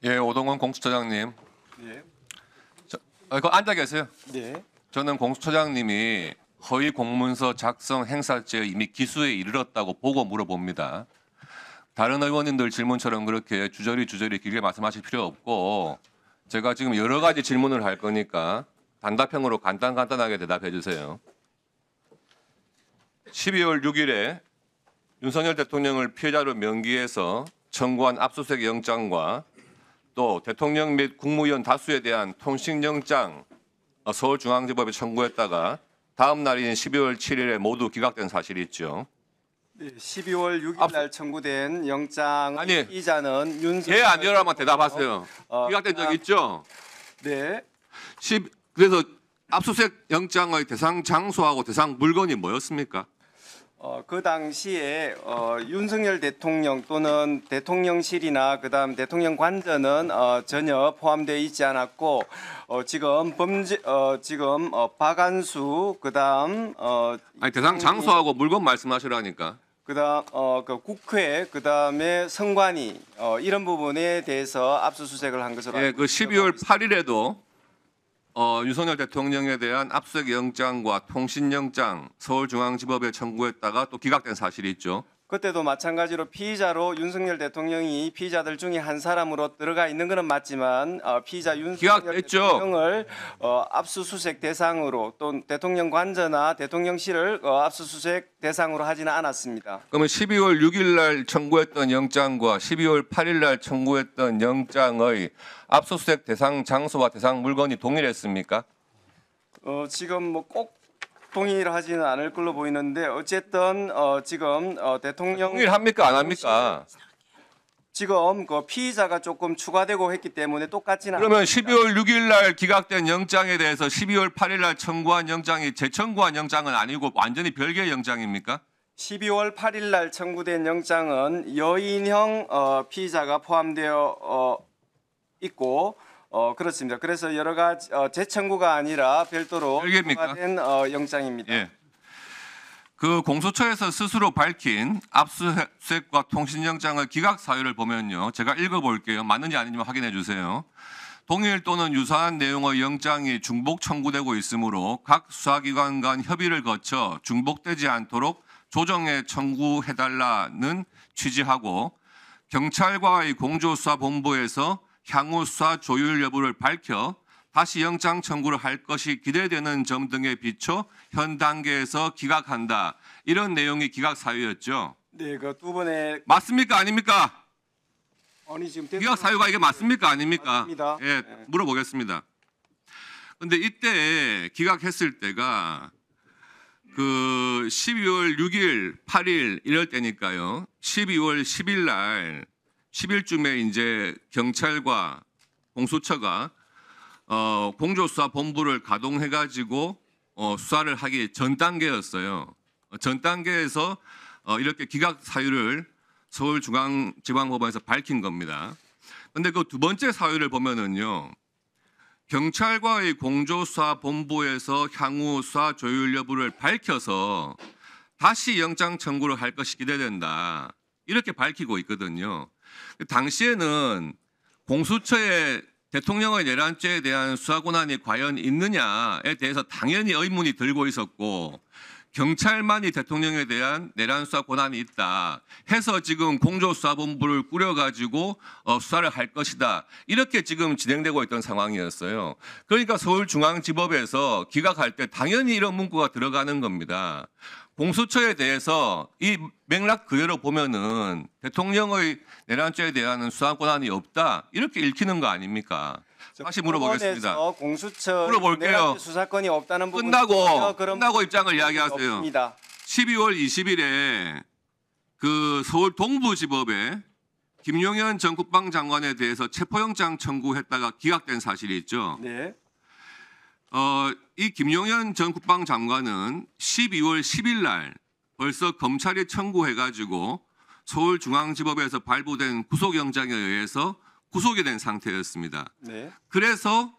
예, 오동원 공수처장님. 네. 그거 앉아 계세요. 네. 저는 공수처장님이 허위 공문서 작성 행사죄 이미 기수에 이르렀다고 보고 물어봅니다. 다른 의원님들 질문처럼 그렇게 주저리 길게 말씀하실 필요 없고 제가 지금 여러 가지 질문을 할 거니까 단답형으로 간단하게 대답해 주세요. 12월 6일에 윤석열 대통령을 피해자로 명기해서 청구한 압수수색 영장과 또 대통령 및 국무위원 다수에 대한 통신영장 서울중앙지법에 청구했다가 다음 날인 12월 7일에 모두 기각된 사실이 있죠. 네. 12월 6일 날 청구된 영장 아니, 피의자는 윤석열. 예 아니요라만 대답하세요. 기각된 적 있죠? 네. 그래서 압수수색 영장의 대상 장소하고 대상 물건이 뭐였습니까? 그 당시에 윤석열 대통령 또는 대통령실이나 그다음 대통령 관저는 전혀 포함되어 있지 않았고 지금 박안수 그다음 아니 대상 장소하고 물건 말씀하시라니까. 그다음 그 국회 그다음에 선관위 이런 부분에 대해서 압수수색을 한 것으로 예, 알고 그 있습니다. 12월 8일에도 윤석열 대통령에 대한 압수수색 영장과 통신영장 서울중앙지법에 청구했다가 또 기각된 사실이 있죠. 그때도 마찬가지로 피의자로 윤석열 대통령이 피의자들 중에 한 사람으로 들어가 있는 것은 맞지만 피의자 윤석열 기각됐죠. 대통령을 압수수색 대상으로 또 대통령 관저나 대통령실을 압수수색 대상으로 하지는 않았습니다. 그러면 12월 6일 날 청구했던 영장과 12월 8일 날 청구했던 영장의 압수수색 대상 장소와 대상 물건이 동일했습니까? 지금 뭐 꼭 동일하지는 않을 걸로 보이는데 어쨌든 지금 대통령 동일합니까 안 합니까? 지금 그 피의자가 조금 추가되고 했기 때문에 똑같지는 그러면 않습니다. 12월 6일 날 기각된 영장에 대해서 12월 8일 날 청구한 영장이 재청구한 영장은 아니고 완전히 별개의 영장입니까? 12월 8일 날 청구된 영장은 여인형 피의자가 포함되어 있고 그렇습니다. 그래서 여러 가지 재청구가 아니라 별도로 별개입니까? 청구된 영장입니다. 예. 그 공수처에서 스스로 밝힌 압수수색과 통신영장의 기각 사유를 보면요. 제가 읽어볼게요. 맞는지 아닌지 확인해 주세요. 동일 또는 유사한 내용의 영장이 중복 청구되고 있으므로 각 수사기관 간 협의를 거쳐 중복되지 않도록 조정해 청구해달라는 취지하고 경찰과의 공조수사본부에서 향후 수사 조율 여부를 밝혀 다시 영장 청구를 할 것이 기대되는 점 등에 비춰 현 단계에서 기각한다. 이런 내용이 기각 사유였죠. 네, 그 두 번의 맞습니까? 아닙니까? 아니 지금 기각 사유가 이게 맞습니까? 아닙니까? 맞습니다. 예, 네. 물어보겠습니다. 근데 이때 기각했을 때가 그 12월 6일, 8일 이럴 때니까요. 12월 10일 날 10일쯤에 이제 경찰과 공수처가 공조수사본부를 가동해가지고 수사를 하기 전 단계였어요. 전 단계에서 이렇게 기각 사유를 서울중앙지방법원에서 밝힌 겁니다. 그런데 그 두 번째 사유를 보면은요. 경찰과의 공조수사본부에서 향후 수사 조율 여부를 밝혀서 다시 영장 청구를 할 것이 기대된다. 이렇게 밝히고 있거든요. 당시에는 공수처의 대통령의 내란죄에 대한 수사 권한이 과연 있느냐에 대해서 당연히 의문이 들고 있었고 경찰만이 대통령에 대한 내란 수사 권한이 있다 해서 지금 공조수사본부를 꾸려가지고 수사를 할 것이다. 이렇게 지금 진행되고 있던 상황이었어요. 그러니까 서울중앙지법에서 기각할 때 당연히 이런 문구가 들어가는 겁니다. 공수처에 대해서 이 맥락 그대로 보면은 대통령의 내란죄에 대한 수사 권한이 없다 이렇게 읽히는 거 아닙니까? 다시 물어보겠습니다. 법원에서 공수처 물어볼게요. 내란죄 수사권이 없다는 부분 끝나고 입장을 이야기하세요. 없습니다. 12월 20일에 그 서울 동부지법에 김용현 전 국방장관에 대해서 체포영장 청구했다가 기각된 사실이 있죠. 네. 이 김용현 전 국방장관은 12월 10일 날 벌써 검찰이 청구해가지고 서울중앙지법에서 발부된 구속영장에 의해서 구속이 된 상태였습니다. 네. 그래서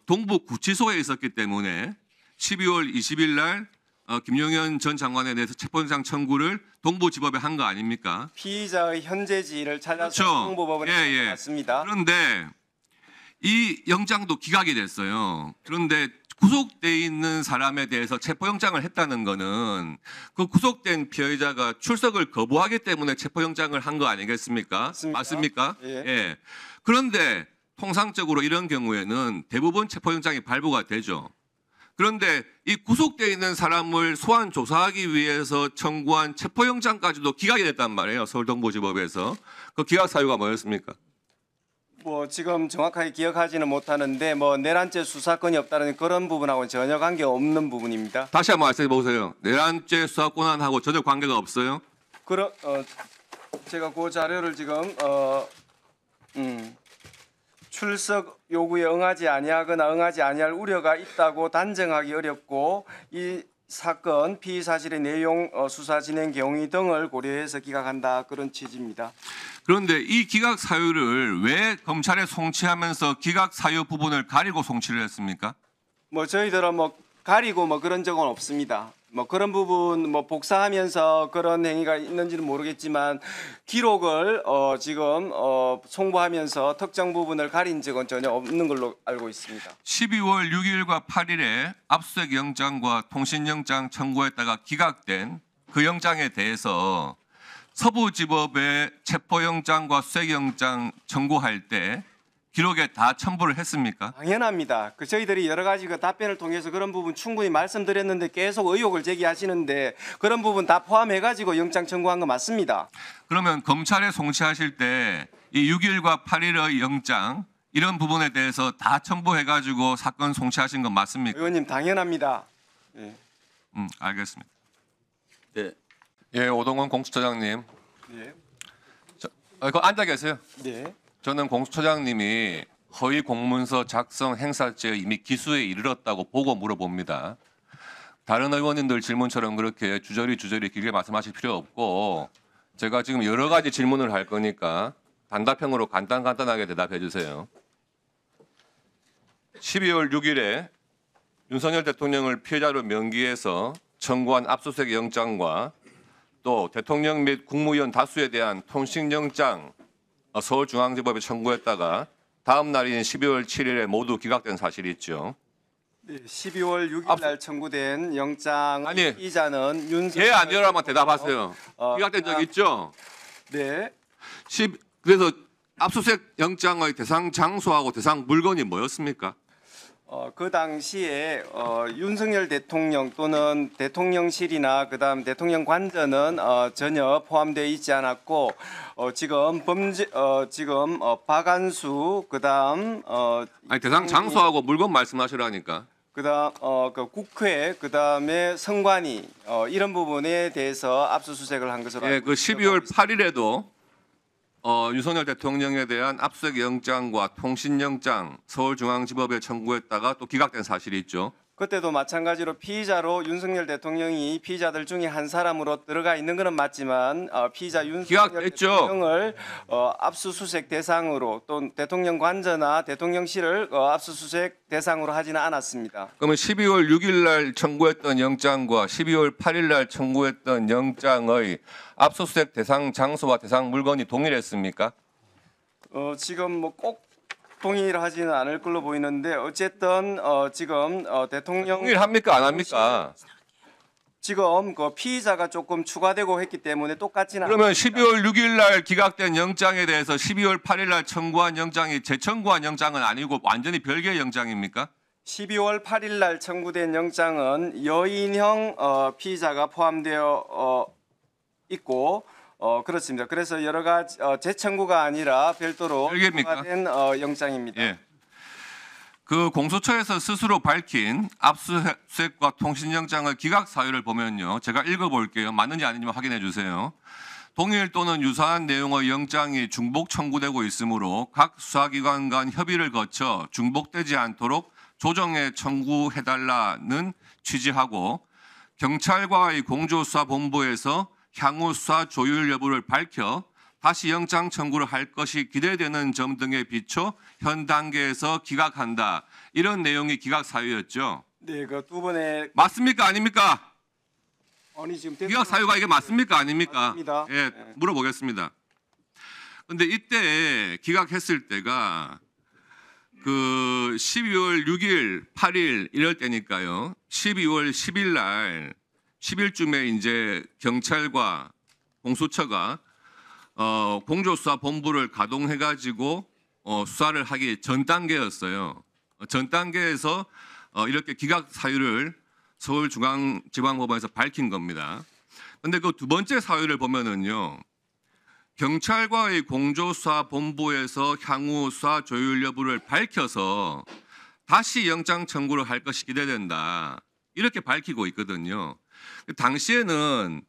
동부구치소에 있었기 때문에 12월 20일 날 김용현 전 장관에 대해서 체포영장 청구를 동부지법에 한 거 아닙니까? 피의자의 현재지를 찾아서 그렇죠. 동부법원에 갔습니다. 그런데 이 영장도 기각이 됐어요. 그런데 구속돼 있는 사람에 대해서 체포영장을 했다는 거는 그 구속된 피의자가 출석을 거부하기 때문에 체포영장을 한 거 아니겠습니까? 맞습니까? 예. 그런데 통상적으로 이런 경우에는 대부분 체포영장이 발부가 되죠. 그런데 이 구속돼 있는 사람을 소환 조사하기 위해서 청구한 체포영장까지도 기각이 됐단 말이에요. 서울동부지법에서. 그 기각 사유가 뭐였습니까? 뭐 지금 정확하게 기억하지는 못하는데 뭐 내란죄 수사권이 없다는 그런 부분하고는 전혀 관계 없는 부분입니다. 다시 한번 말씀해 보세요. 내란죄 수사 권한하고 전혀 관계가 없어요? 제가 그 자료를 지금 출석 요구에 응하지 아니하거나 응하지 아니할 우려가 있다고 단정하기 어렵고 이 사건 피의 사실의 내용, 수사 진행 경위 등을 고려해서 기각한다 그런 취지입니다. 그런데 이 기각 사유를 왜 검찰에 송치하면서 기각 사유 부분을 가리고 송치를 했습니까? 뭐 저희들은 뭐 가리고 뭐 그런 적은 없습니다. 뭐 그런 부분 뭐 복사하면서 그런 행위가 있는지는 모르겠지만 기록을 지금 송부하면서 특정 부분을 가린 적은 전혀 없는 걸로 알고 있습니다. 12월 6일과 8일에 압수수색 영장과 통신영장 청구했다가 기각된 그 영장에 대해서 서부지법에 체포영장과 수색영장 청구할 때 기록에 다 첨부를 했습니까? 당연합니다. 저희들이 여러 가지 답변을 통해서 그런 부분 충분히 말씀드렸는데 계속 의혹을 제기하시는데 그런 부분 다 포함해가지고 영장 청구한 거 맞습니다. 그러면 검찰에 송치하실 때 이 6일과 8일의 영장 이런 부분에 대해서 다 첨부해가지고 사건 송치하신 건 맞습니까? 의원님 당연합니다. 예. 알겠습니다. 네. 예, 오동원 공수처장님. 예. 거 앉아 계세요. 네. 저는 공수처장님이 허위 공문서 작성 행사죄에 이미 기수에 이르렀다고 보고 물어봅니다. 다른 의원님들 질문처럼 그렇게 주저리 길게 말씀하실 필요 없고 제가 지금 여러 가지 질문을 할 거니까 단답형으로 간단하게 대답해 주세요. 12월 6일에 윤석열 대통령을 피해자로 명기해서 청구한 압수수색 영장과 또 대통령 및 국무위원 다수에 대한 통신영장 서울중앙지법에 청구했다가 다음 날인 12월 7일에 모두 기각된 사실이 있죠. 네, 12월 6일 날 청구된 영장 아니, 이자는 윤석열 예 아니요라만 대답하세요. 기각된 적 있죠? 네. 그래서 압수수색 영장의 대상 장소하고 대상 물건이 뭐였습니까? 그 당시에 윤석열 대통령 또는 대통령실이나 그다음 대통령 관저는 전혀 포함되어 있지 않았고 지금 박안수 그다음 아니 대상 장소하고 물건 말씀하시라니까. 그다음 그 국회 그다음에 선관위 이런 부분에 대해서 압수수색을 한 것으로 예, 알고 그 있습니다. 12월 8일에도 윤석열 대통령에 대한 압수수색 영장과 통신영장 서울중앙지법에 청구했다가 또 기각된 사실이 있죠. 그때도 마찬가지로 피의자로 윤석열 대통령이 피의자들 중에 한 사람으로 들어가 있는 것은 맞지만 피의자 윤석열 기각됐죠. 대통령을 압수수색 대상으로 또 대통령 관저나 대통령실을 압수수색 대상으로 하지는 않았습니다. 그러면 12월 6일 날 청구했던 영장과 12월 8일 날 청구했던 영장의 압수수색 대상 장소와 대상 물건이 동일했습니까? 지금 뭐 꼭 동일하지는 않을 걸로 보이는데 어쨌든 지금 대통령 동일합니까 안 합니까? 지금 그 피의자가 조금 추가되고 했기 때문에 똑같지는 그러면 않습니다. 12월 6일 날 기각된 영장에 대해서 12월 8일 날 청구한 영장이 재청구한 영장은 아니고 완전히 별개의 영장입니까? 12월 8일 날 청구된 영장은 여인형 피의자가 포함되어 있고 그렇습니다. 그래서 여러 가지 재청구가 아니라 별도로 별개입니까? 된 영장입니다. 예. 그 공수처에서 스스로 밝힌 압수수색과 통신영장의 기각 사유를 보면요. 제가 읽어볼게요. 맞는지 아닌지 확인해 주세요. 동일 또는 유사한 내용의 영장이 중복 청구되고 있으므로 각 수사기관 간 협의를 거쳐 중복되지 않도록 조정해 청구해달라는 취지하고 경찰과의 공조수사본부에서 향후 수사 조율 여부를 밝혀 다시 영장 청구를 할 것이 기대되는 점 등에 비춰 현 단계에서 기각한다. 이런 내용이 기각 사유였죠. 네, 그 두 번의 맞습니까? 아닙니까? 아니 지금 기각 사유가 이게 맞습니까? 아닙니까? 맞습니다. 예, 네. 물어보겠습니다. 근데 이때 기각했을 때가 그 12월 6일, 8일 이럴 때니까요. 12월 10일 날 10일쯤에 이제 경찰과 공수처가 공조수사본부를 가동해 가지고 수사를 하기 전 단계였어요. 전 단계에서 이렇게 기각 사유를 서울중앙지방법원에서 밝힌 겁니다. 그런데 그 두 번째 사유를 보면은요. 경찰과의 공조수사본부에서 향후 수사 조율 여부를 밝혀서 다시 영장 청구를 할 것이 기대된다. 이렇게 밝히고 있거든요. 당시에는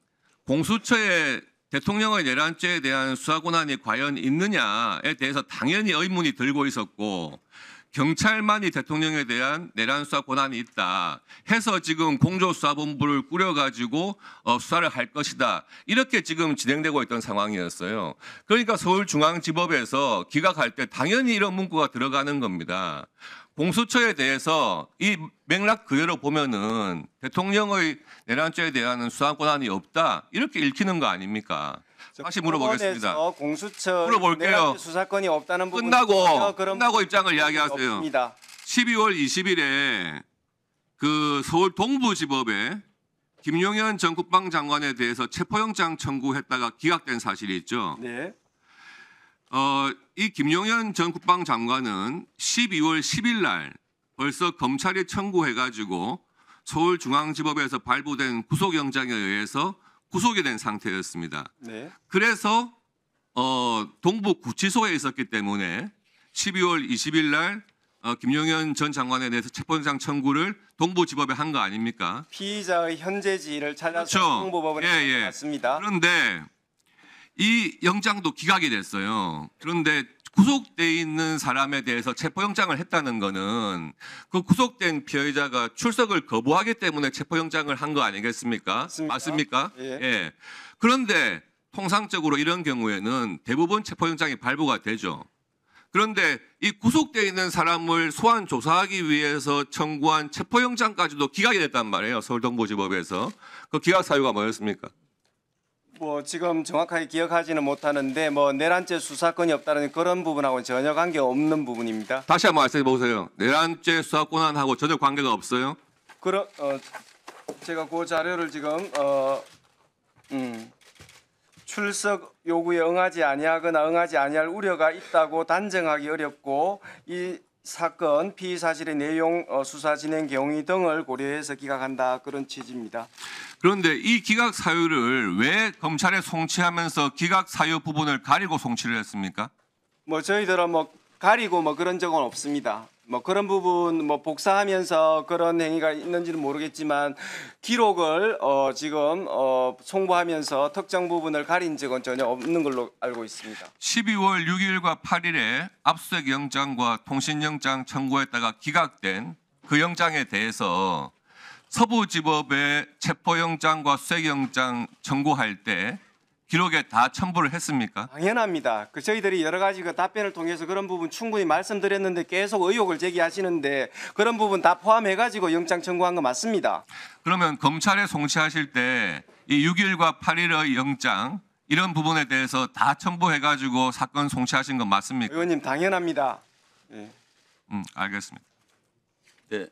공수처의 대통령의 내란죄에 대한 수사 권한이 과연 있느냐에 대해서 당연히 의문이 들고 있었고 경찰만이 대통령에 대한 내란 수사 권한이 있다 해서 지금 공조수사본부를 꾸려가지고 수사를 할 것이다. 이렇게 지금 진행되고 있던 상황이었어요. 그러니까 서울중앙지법에서 기각할 때 당연히 이런 문구가 들어가는 겁니다. 공수처에 대해서 이 맥락 그대로 보면은 대통령의 내란죄에 대한 수사 권한이 없다. 이렇게 읽히는 거 아닙니까? 다시 물어보겠습니다. 법원에서 공수처 물어볼게요. 내란죄 수사권이 없다는 부분 전혀 그런 끝나고 입장을 이야기하세요. 없습니다. 12월 20일에 그 서울 동부지법에 김용현 전 국방장관에 대해서 체포영장 청구했다가 기각된 사실이 있죠. 네. 이 김용현 전 국방장관은 12월 10일 날 벌써 검찰이 청구해가지고 서울중앙지법에서 발부된 구속영장에 의해서 구속이 된 상태였습니다. 네. 그래서 동부구치소에 있었기 때문에 12월 20일 날 김용현 전 장관에 대해서 체포영장 청구를 동부지법에 한 거 아닙니까? 피의자의 현재지를 찾아서 그렇죠. 홍보법원에 갔습니다. 그런데 이 영장도 기각이 됐어요. 그런데 구속돼 있는 사람에 대해서 체포영장을 했다는 거는 그 구속된 피해자가 출석을 거부하기 때문에 체포영장을 한 거 아니겠습니까? 맞습니까? 예. 예. 그런데 통상적으로 이런 경우에는 대부분 체포영장이 발부가 되죠. 그런데 이 구속돼 있는 사람을 소환 조사하기 위해서 청구한 체포영장까지도 기각이 됐단 말이에요. 서울동부지법에서. 그 기각 사유가 뭐였습니까? 뭐 지금 정확하게 기억하지는 못하는데 뭐 내란죄 수사권이 없다는 그런 부분하고는 전혀 관계 없는 부분입니다. 다시 한번 말씀해 보세요. 내란죄 수사 권한하고 전혀 관계가 없어요? 제가 그 자료를 지금 출석 요구에 응하지 아니하거나 응하지 아니할 우려가 있다고 단정하기 어렵고 이 사건 피의 사실의 내용 수사 진행 경위 등을 고려해서 기각한다 그런 취지입니다. 그런데 이 기각 사유를 왜 검찰에 송치하면서 기각 사유 부분을 가리고 송치를 했습니까? 뭐 저희들은 뭐 가리고 뭐 그런 적은 없습니다. 뭐 그런 부분 뭐 복사하면서 그런 행위가 있는지는 모르겠지만 기록을 지금 송부하면서 특정 부분을 가린 적은 전혀 없는 걸로 알고 있습니다. 12월 6일과 8일에 압수수색 영장과 통신영장 청구했다가 기각된 그 영장에 대해서 서부지법에 체포영장과 수색영장 청구할 때 기록에 다 첨부를 했습니까? 당연합니다. 저희들이 여러 가지 답변을 통해서 그런 부분 충분히 말씀드렸는데 계속 의혹을 제기하시는데 그런 부분 다 포함해가지고 영장 청구한 거 맞습니다. 그러면 검찰에 송치하실 때 이 6일과 8일의 영장 이런 부분에 대해서 다 첨부해가지고 사건 송치하신 건 맞습니까? 의원님 당연합니다. 예. 알겠습니다. 네.